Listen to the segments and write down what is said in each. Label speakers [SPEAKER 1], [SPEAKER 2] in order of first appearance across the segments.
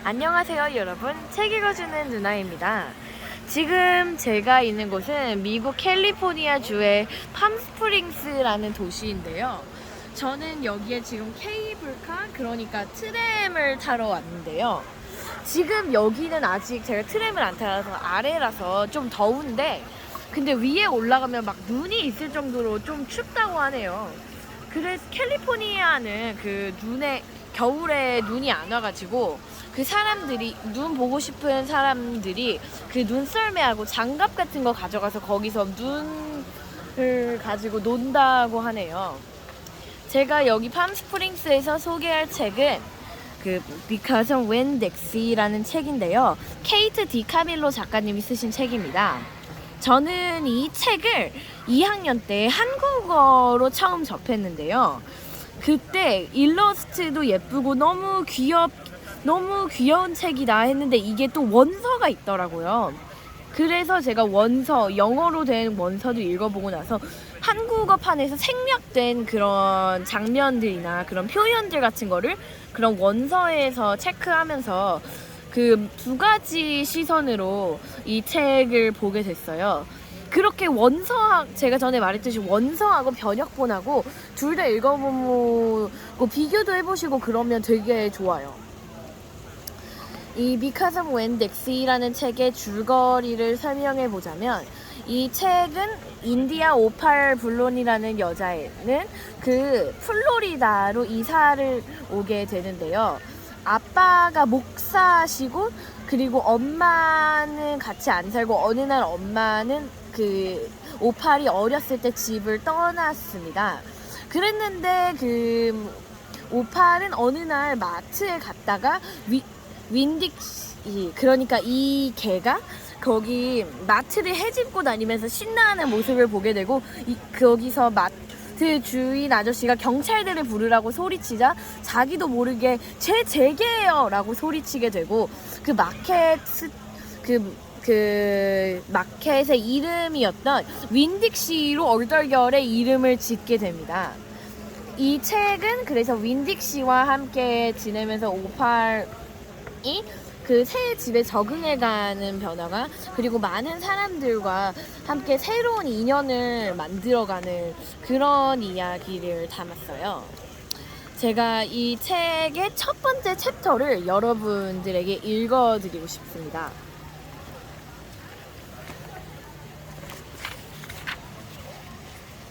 [SPEAKER 1] 안녕하세요 여러분, 책 읽어주는 누나입니다. 지금 제가 있는 곳은 미국 캘리포니아 주의 팜스프링스라는 도시인데요. 저는 여기에 지금 케이블카, 그러니까 트램을 타러 왔는데요. 지금 여기는 아직 제가 트램을 안 타서 아래라서 좀 더운데, 근데 위에 올라가면 막 눈이 있을 정도로 좀 춥다고 하네요. 그래서 캘리포니아는 겨울에 눈이 안 와가지고 그 사람들이, 눈 보고 싶은 사람들이 그 눈썰매하고 장갑 같은 거 가져가서 거기서 눈을 가지고 논다고 하네요. 제가 여기 팜스프링스에서 소개할 책은 Because of Winn Dixie라는 책인데요. 케이트 디카밀로 작가님이 쓰신 책입니다. 저는 이 책을 2학년 때 한국어로 처음 접했는데요. 그때 일러스트도 예쁘고 너무 귀여운 책이다 했는데 이게 또 원서가 있더라고요. 그래서 제가 영어로 된 원서도 읽어보고 나서 한국어판에서 생략된 그런 장면들이나 그런 표현들 같은 거를 그런 원서에서 체크하면서 그 두 가지 시선으로 이 책을 보게 됐어요. 그렇게 제가 전에 말했듯이 원서하고 번역본하고 둘 다 읽어보고 비교도 해보시고 그러면 되게 좋아요. 이 Because of Winn Dixie라는 책의 줄거리를 설명해 보자면, 이 책은 인디아 오팔 블론이라는 여자애는 그 플로리다로 이사를 오게 되는데요. 아빠가 목사시고 그리고 엄마는 같이 안 살고, 어느 날 엄마는 그 오팔이 어렸을 때 집을 떠났습니다. 그랬는데 그 오팔은 어느 날 마트에 갔다가 윈딕시, 그러니까 이 개가 거기 마트를 헤집고 다니면서 신나하는 모습을 보게 되고, 거기서 마트 주인 아저씨가 경찰들을 부르라고 소리치자 자기도 모르게 제 개예요 라고 소리치게 되고, 그 마켓의 이름이었던 윈딕시로 얼떨결에 이름을 짓게 됩니다. 이 책은 그래서 윈딕시와 함께 지내면서 오팔이 그 새 집에 적응해가는 변화가, 그리고 많은 사람들과 함께 새로운 인연을 만들어가는 그런 이야기를 담았어요. 제가 이 책의 첫 번째 챕터를 여러분들에게 읽어드리고 싶습니다.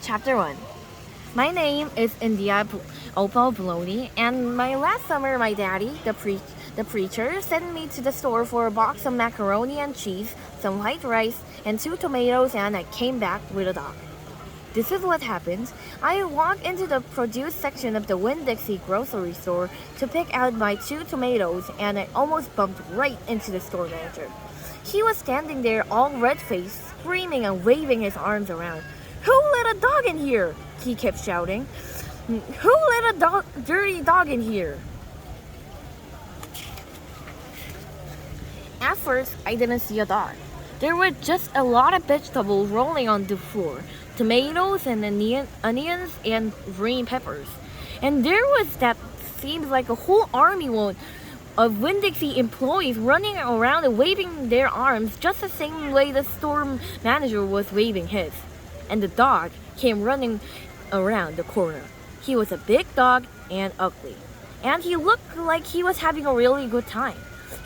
[SPEAKER 1] Chapter 1. My name is India Opal Bologna, and last summer my daddy, the preacher, sent me to the store for a box of macaroni and cheese, some white rice, and 2 tomatoes, and I came back with a dog. This is what happened. I walked into the produce section of the Winn Dixie grocery store to pick out my 2 tomatoes, and I almost bumped right into the store manager. He was standing there all red-faced, screaming and waving his arms around. "Who let a dog in here?" he kept shouting. "Who let a dirty dog in here?" At first, I didn't see a dog. There were just a lot of vegetables rolling on the floor, tomatoes and onions and green peppers. And there was that seems like a whole army of Winn Dixie employees running around and waving their arms just the same way the store manager was waving his. And the dog came running around the corner. He was a big dog and ugly. And he looked like he was having a really good time.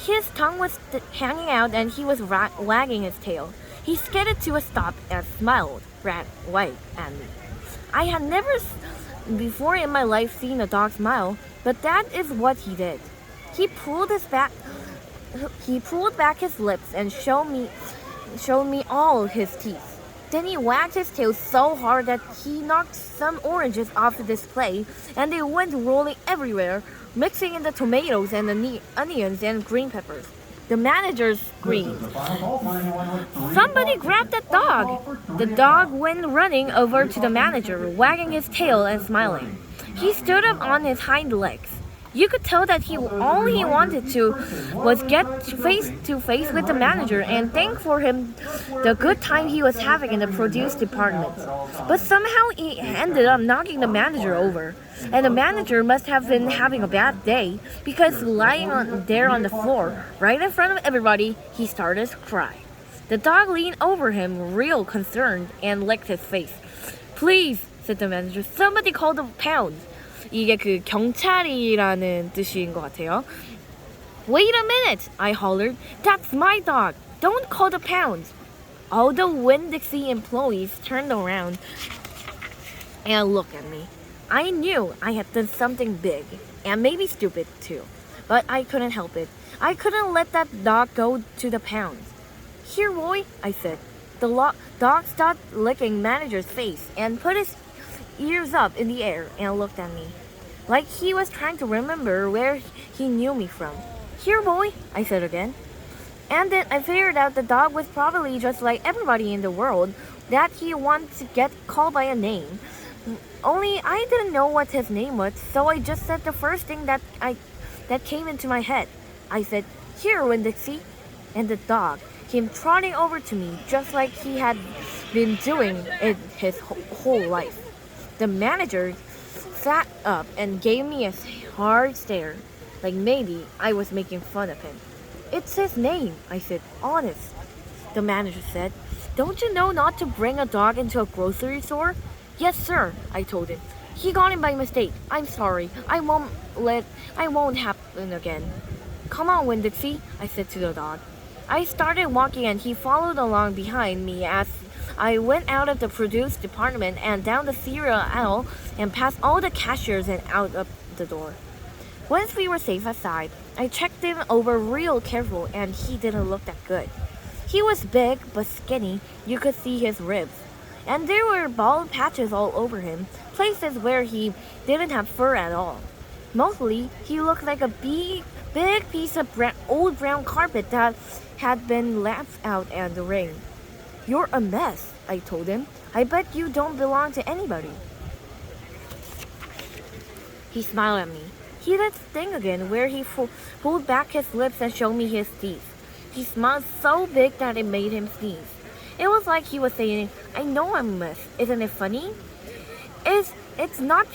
[SPEAKER 1] His tongue was hanging out and he was wagging his tail. He skidded to a stop and smiled right at me. I had never before in my life seen a dog smile, but that is what he did. He pulled back his lips and showed me all his teeth. Then he wagged his tail so hard that he knocked some oranges off the display, and they went rolling everywhere, mixing in the tomatoes and the onions and green peppers. The manager screamed, "Somebody grab that dog!" The dog went running over to the manager, wagging his tail and smiling. He stood up on his hind legs. You could tell that all he wanted to was get face to face with the manager and thank for him the good time he was having in the produce department. But somehow he ended up knocking the manager over. And the manager must have been having a bad day because lying there on the floor, right in front of everybody, he started to cry. The dog leaned over him, real concerned, and licked his face. Please, said the manager, somebody call the pound. 이게 그 경찰이라는 뜻인 것 같아요. Wait a minute, I hollered. That's my dog. Don't call the pound. All the Winn Dixie employees turned around and looked at me. I knew I had done something big, and maybe stupid too, but I couldn't help it. I couldn't let that dog go to the pound. Here, boy, I said. The dog stopped licking manager's face and put his ears up in the air and looked at me, like he was trying to remember where he knew me from. Here, boy, I said again. And then I figured out the dog was probably just like everybody in the world, that he wanted to get called by a name. Only I didn't know what his name was, so I just said the first thing that came into my head. I said, here, Winn Dixie. And the dog came trotting over to me just like he had been doing it his whole life. The manager sat up and gave me a hard stare, like maybe I was making fun of him. It's his name, I said, honest. The manager said, don't you know not to bring a dog into a grocery store? Yes, sir, I told him. He got in by mistake. I'm sorry. I won't happen again. Come on, Winn Dixie, I said to the dog. I started walking and he followed along behind me as I went out of the produce department and down the cereal aisle and past all the cashiers and out of the door. Once we were safe aside, I checked him over real careful and he didn't look that good. He was big but skinny. You could see his ribs. And there were bald patches all over him, places where he didn't have fur at all. Mostly, he looked like a big piece of old brown carpet that had been left out in the rain. You're a mess, I told him. I bet you don't belong to anybody. He smiled at me. He did the thing again where he pulled back his lips and showed me his teeth. He smiled so big that it made him sneeze. It was like he was saying, I know I'm a mess. Isn't it funny? It's not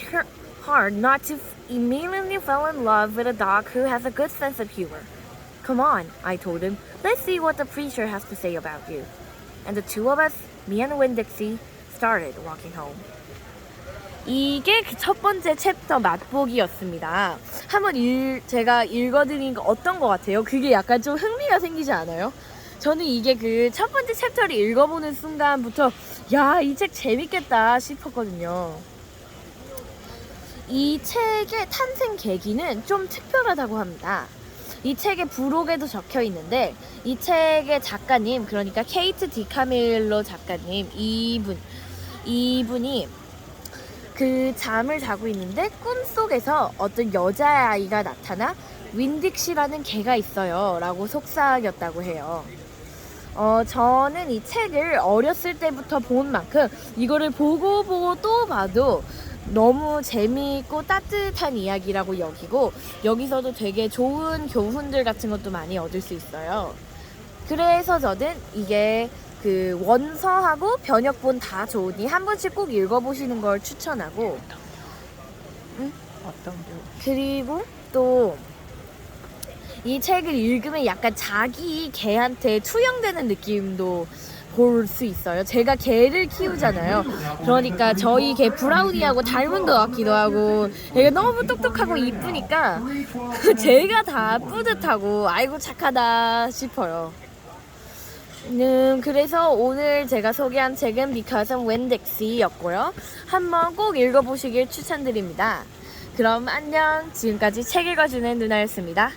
[SPEAKER 1] hard not to immediately fall in love with a dog who has a good sense of humor. Come on, I told him. Let's see what the preacher has to say about you. And the two of us, me and Winn Dixie, started walking home. 이게 그 첫 번째 챕터 맛보기였습니다. 한번 제가 읽어드리니까 어떤 것 같아요? 그게 약간 좀 흥미가 생기지 않아요? 저는 이게 그 첫 번째 챕터를 읽어보는 순간부터 야, 이 책 재밌겠다 싶었거든요. 이 책의 탄생 계기는 좀 특별하다고 합니다. 이 책의 부록에도 적혀 있는데 이 책의 작가님, 그러니까 케이트 디카밀로 작가님, 이분이 그 잠을 자고 있는데 꿈속에서 어떤 여자아이가 나타나 윈 딕시라는 개가 있어요 라고 속삭였다고 해요. 저는 이 책을 어렸을 때부터 본 만큼 이거를 보고 또 봐도 너무 재미있고 따뜻한 이야기라고 여기고 여기서도 되게 좋은 교훈들 같은 것도 많이 얻을 수 있어요. 그래서 저는 이게 그 원서하고 번역본 다 좋으니 한 번씩 꼭 읽어보시는 걸 추천하고
[SPEAKER 2] 어떤 게?
[SPEAKER 1] 그리고 또 이 책을 읽으면 약간 자기 개한테 투영되는 느낌도 볼 수 있어요. 제가 개를 키우잖아요. 그러니까 저희 개 브라우니하고 닮은 것 같기도 하고 얘가 너무 똑똑하고 이쁘니까 제가 다 뿌듯하고 아이고 착하다 싶어요. 그래서 오늘 제가 소개한 책은 Because of Winn Dixie였고요. 한번 꼭 읽어보시길 추천드립니다. 그럼 안녕. 지금까지 책 읽어주는 누나였습니다.